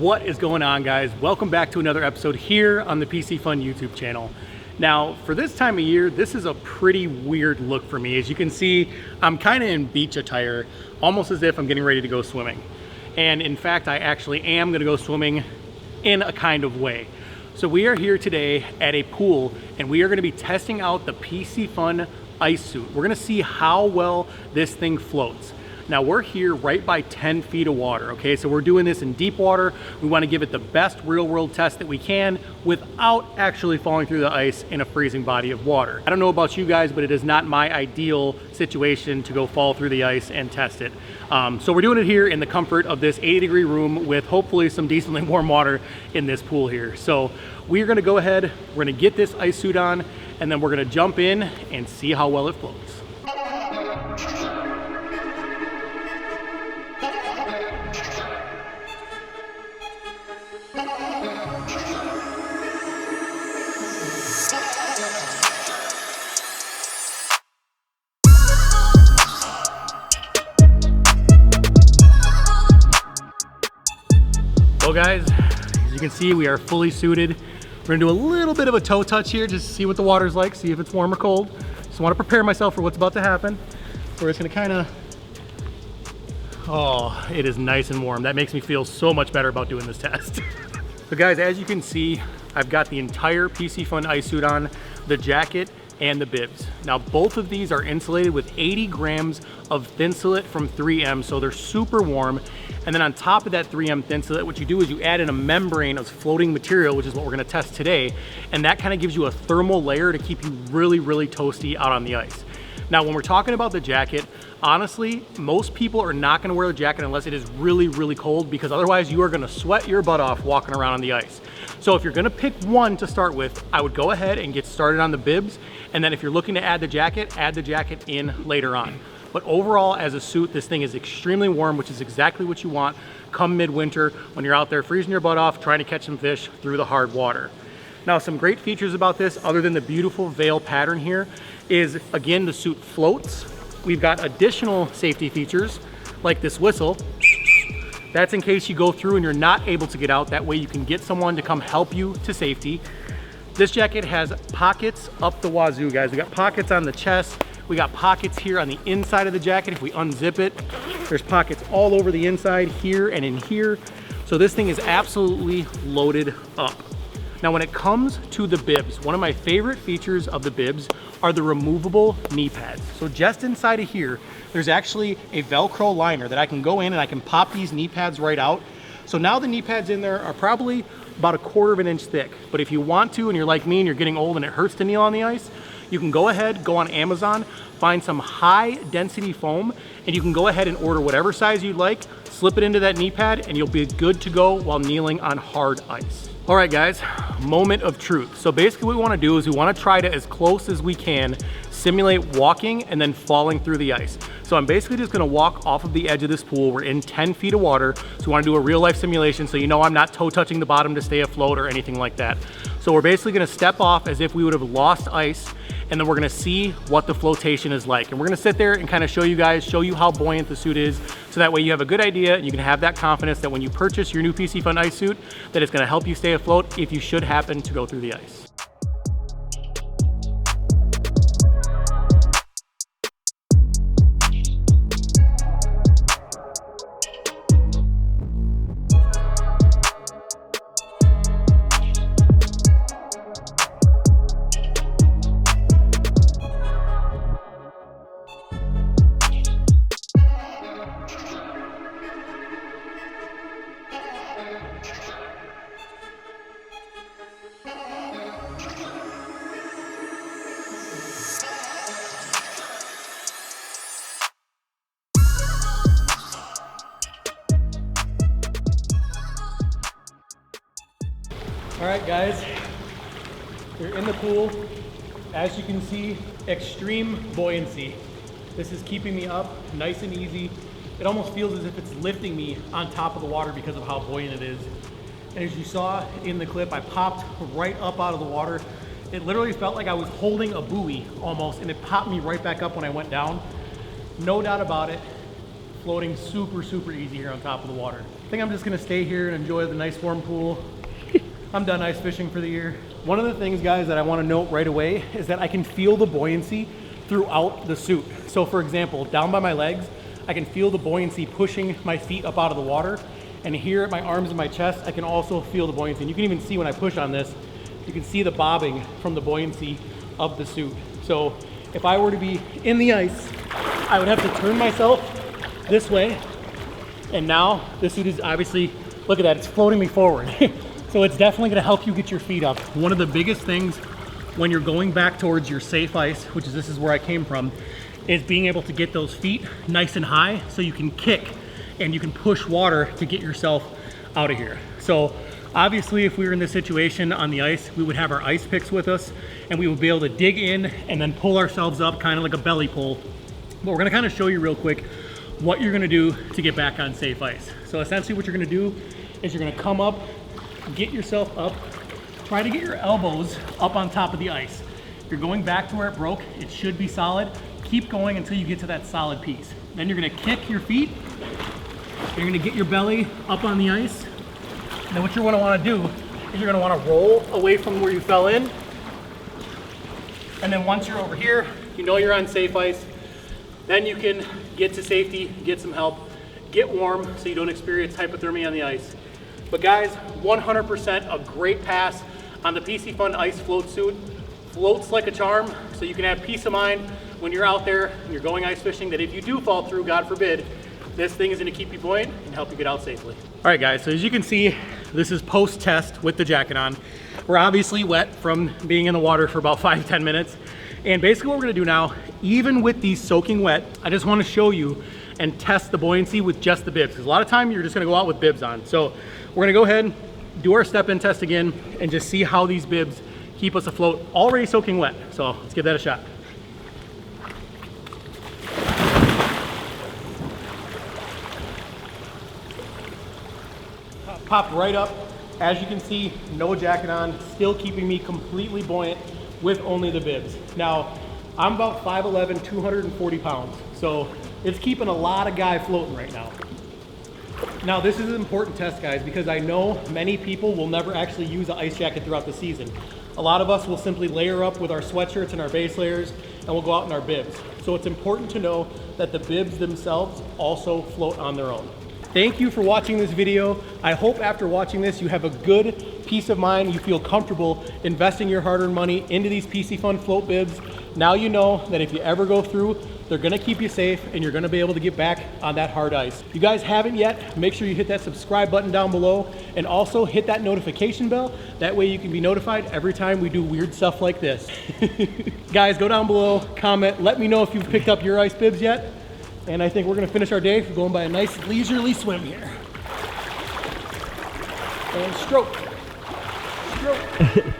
What is going on, guys? Welcome back to another episode here on the Piscifun YouTube channel. Now, for this time of year, this is a pretty weird look for me. As you can see, I'm kind of in beach attire, almost as if I'm getting ready to go swimming. And in fact, I actually am gonna go swimming in a kind of way. So we are here today at a pool, and we are gonna be testing out the Piscifun ice suit. We're gonna see how well this thing floats. Now we're here right by 10 feet of water, okay? So we're doing this in deep water. We wanna give it the best real world test that we can without actually falling through the ice in a freezing body of water. I don't know about you guys, but it is not my ideal situation to go fall through the ice and test it. So we're doing it here in the comfort of this 80-degree room with hopefully some decently warm water in this pool here. So we're gonna go ahead, we're gonna get this ice suit on, and then we're gonna jump in and see how well it floats. Well guys, as you can see, we are fully suited. We're gonna do a little bit of a toe touch here, just to see what the water's like, see if it's warm or cold. Just wanna prepare myself for what's about to happen. We're just gonna kinda, oh, it is nice and warm. That makes me feel so much better about doing this test. So guys, as you can see, I've got the entire Piscifun ice suit on, the jacket, and the bibs. Now both of these are insulated with 80 grams of Thinsulate from 3M, so they're super warm. And then on top of that 3M Thinsulate, what you do is you add in a membrane of floating material, which is what we're gonna test today, and that kind of gives you a thermal layer to keep you really, really toasty out on the ice. Now when we're talking about the jacket, honestly, most people are not gonna wear the jacket unless it is really, really cold, because otherwise you are gonna sweat your butt off walking around on the ice. So if you're gonna pick one to start with, I would go ahead and get started on the bibs, and then if you're looking to add the jacket in later on. But overall, as a suit, this thing is extremely warm, which is exactly what you want come midwinter when you're out there freezing your butt off, trying to catch some fish through the hard water. Now, some great features about this, other than the beautiful veil pattern here, is again, the suit floats. We've got additional safety features like this whistle. That's in case you go through and you're not able to get out. That way you can get someone to come help you to safety. This jacket has pockets up the wazoo, guys. We got pockets on the chest. We got pockets here on the inside of the jacket. If we unzip it, there's pockets all over the inside here and in here. So this thing is absolutely loaded up. Now, when it comes to the bibs, one of my favorite features of the bibs are the removable knee pads. So just inside of here, there's actually a Velcro liner that I can go in and I can pop these knee pads right out. So now the knee pads in there are probably about 1/4 of an inch thick. But if you want to, and you're like me and you're getting old and it hurts to kneel on the ice, you can go ahead, go on Amazon, find some high density foam, and you can go ahead and order whatever size you'd like, slip it into that knee pad, and you'll be good to go while kneeling on hard ice. All right guys, moment of truth. So basically what we wanna do is we wanna try to, as close as we can, simulate walking and then falling through the ice. So I'm basically just gonna walk off of the edge of this pool. We're in 10 feet of water, so we wanna do a real life simulation so you know I'm not toe touching the bottom to stay afloat or anything like that. So we're basically gonna step off as if we would have lost ice, and then we're gonna see what the flotation is like. And we're gonna sit there and kind of show you how buoyant the suit is, so that way you have a good idea and you can have that confidence that when you purchase your new Piscifun ice suit, that it's gonna help you stay afloat if you should happen to go through the ice. All right guys, we're in the pool. As you can see, extreme buoyancy. This is keeping me up nice and easy. It almost feels as if it's lifting me on top of the water because of how buoyant it is. And as you saw in the clip, I popped right up out of the water. It literally felt like I was holding a buoy almost, and it popped me right back up when I went down. No doubt about it, floating super, super easy here on top of the water. I think I'm just gonna stay here and enjoy the nice warm pool. I'm done ice fishing for the year. One of the things, guys, that I wanna note right away is that I can feel the buoyancy throughout the suit. So for example, down by my legs, I can feel the buoyancy pushing my feet up out of the water. And here at my arms and my chest, I can also feel the buoyancy. And you can even see when I push on this, you can see the bobbing from the buoyancy of the suit. So if I were to be in the ice, I would have to turn myself this way. And now the suit is obviously, look at that, it's floating me forward. So it's definitely gonna help you get your feet up. One of the biggest things when you're going back towards your safe ice, which is this is where I came from, is being able to get those feet nice and high so you can kick and you can push water to get yourself out of here. So obviously if we were in this situation on the ice, we would have our ice picks with us and we would be able to dig in and then pull ourselves up kind of like a belly pull. But we're gonna kind of show you real quick what you're gonna do to get back on safe ice. So essentially what you're gonna do is you're gonna come up, get yourself up, try to get your elbows up on top of the ice. You're going back to where it broke, it should be solid. Keep going until you get to that solid piece. Then you're gonna kick your feet, you're gonna get your belly up on the ice. And then what you're gonna wanna do is you're gonna wanna roll away from where you fell in. And then once you're over here, you know you're on safe ice, then you can get to safety, get some help, get warm so you don't experience hypothermia on the ice. But guys, 100% a great pass on the Piscifun ice float suit. Floats like a charm, so you can have peace of mind when you're out there and you're going ice fishing that if you do fall through, God forbid, this thing is gonna keep you buoyant and help you get out safely. All right guys, so as you can see, this is post-test with the jacket on. We're obviously wet from being in the water for about 5-10 minutes. And basically what we're gonna do now, even with these soaking wet, I just wanna show you and test the buoyancy with just the bibs. Because a lot of time you're just gonna go out with bibs on. So we're gonna go ahead, do our step-in test again, and just see how these bibs keep us afloat, already soaking wet. So let's give that a shot. Popped right up. As you can see, no jacket on, still keeping me completely buoyant with only the bibs. Now, I'm about 5'11", 240 pounds. So it's keeping a lot of guy floating right now. Now this is an important test, guys, because I know many people will never actually use an ice jacket throughout the season. A lot of us will simply layer up with our sweatshirts and our base layers and we'll go out in our bibs. So it's important to know that the bibs themselves also float on their own. Thank you for watching this video. I hope after watching this you have a good peace of mind, you feel comfortable investing your hard-earned money into these Piscifun float bibs. Now you know that if you ever go through, they're gonna keep you safe and you're gonna be able to get back on that hard ice. If you guys haven't yet, make sure you hit that subscribe button down below and also hit that notification bell. That way you can be notified every time we do weird stuff like this. Guys, go down below, comment, let me know if you've picked up your ice bibs yet. And I think we're gonna finish our day going by a nice leisurely swim here. And stroke. Stroke.